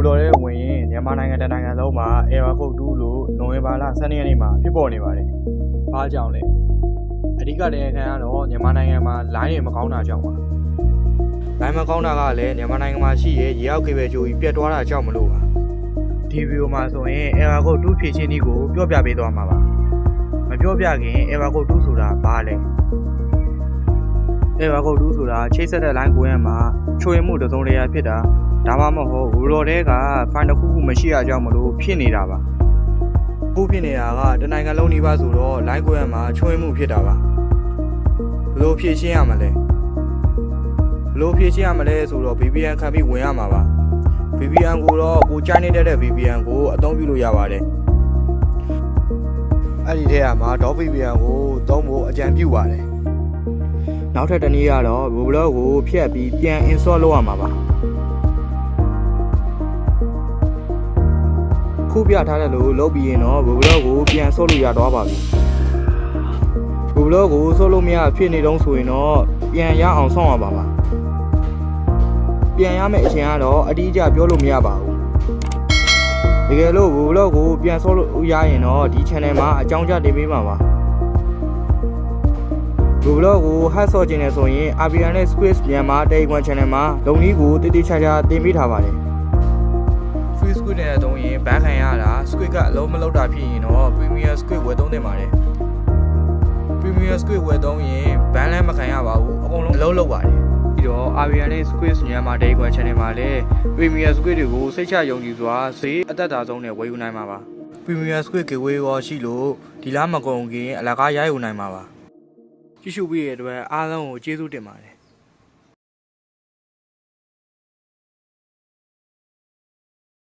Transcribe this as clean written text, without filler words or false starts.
တော်တဲ့ဝင်ရင်မြန်မာနိုင်ငံတနိုင်ငံလုံးမှာအေဝါကုတ်တူးလို့နိုဝင်ဘာလ12ရက်နေ့မှာဖြစ်ပေါ်နေပါတယ်။ဘာကြောင့်လဲ။အဓိကတရားခံကတော့မြန်မာနိုင်ငံမှာလိုင်းတွေမကောင်းတာကြောင့်ပါ။လိုင်းမကောင်းတာကလည်းမြန်မာနိုင်ငံမှာရှိရဲ့ရေအောက်ကေဘယ်ကြိုးကြီးပြတ်သွားတာကြောင့်မလို့ပါ။ဒီဗီဒီယိုမှာဆိုရင်အေဝါကုတ်တူးဖြည့်ချင်းဒီကိုပြောပြပေးသွားမှာပါ။မပြောပြခင်အေဝါကုတ်တူးဆိုတာဘာလဲ။အေဝါကုတ်တူးဆိုတာချိတ်ဆက်တဲ့လိုင်းကိုရမှာချိုးရင်မှုတစုံတရာဖြစ်တာဒါမှမဟုတ်ဘူတော်တဲကဖိုင်တစ်ခုခုမရှိရကြောင်းမလို့ဖြစ်နေတာပါခုဖြစ်နေတာကတနိုင်ငံလုံးနှိပါဆိုတော့လိုင်းကိုရမှာချိုးရင်မှုဖြစ်တာပါဘလို့ဖြည့်ရှင်းရမလဲဘလို့ဖြည့်ရှင်းရမလဲဆိုတော့ VPN ခံပြီးဝင်ရမှာပါ VPN ကိုတော့ကိုကြိုင်းနေတဲ့ VPN ကိုအသုံးပြုလို့ရပါတယ်အဲ့ဒီထဲမှာ .vpn ကိုသုံးဖို့အကြံပြုပါတယ်နောက်ထပ်တစ်နည်းကတော့ Google ကိုဖြတ်ပြီးပြန် install လုပ်ရမှာပါခုပြထားတယ်လို့လုပ်ပြီးရင်တော့ Google ကိုပြန်ဆော့လို့ရတော့ပါပြီ Google ကိုဆော့လို့မရဖြစ်နေတော့ဆိုရင်တော့ပြန်ရအောင်ဆော့ရပါပါပြန်ရမယ့်အချိန်ကတော့အတိအကျပြောလို့မရပါဘူးတကယ်လို့ Google ကိုပြန်ဆော့လို့ရရင်တော့ဒီ channel မှာအကြောင်းကြားတင်ပေးမှာပါGoogle ကို hack ဆော့ခြင်းနဲ့ဆိုရင် API နဲ့ Squid မြန်မာ Telegram channel မှာလုံနည်းကိုတည်တည်ချာချာတင်ပေးထားပါတယ် Free Squid နဲ့သုံးရင်ဘန်ခံရတာ Squid ကအလုံးမလောက်တာဖြစ်ရင်တော့ Premium Squid ဝယ်သုံးသင့်ပါတယ် Premium Squid ဝယ်သုံးရင်ဘန်လည်းမခံရပါဘူးအကုန်လုံးအလုံးလောက်ပါတယ်ပြီးတော့ API နဲ့ Squid မြန်မာ Telegram channel မှာလည်း Premium Squid တွေကိုစိတ်ချယုံကြည်စွာဈေးအသက်သာဆုံးနဲ့ဝယ်ယူနိုင်မှာပါ Premium Squid giveaway ရောရှိလို့ဒီလားမကုန်ခင်အလကားရယူနိုင်မှာပါကြည့်ရှုပြီးတဲ့အတွက်အားလုံးကိုကျေးဇူးတင်ပါတယ်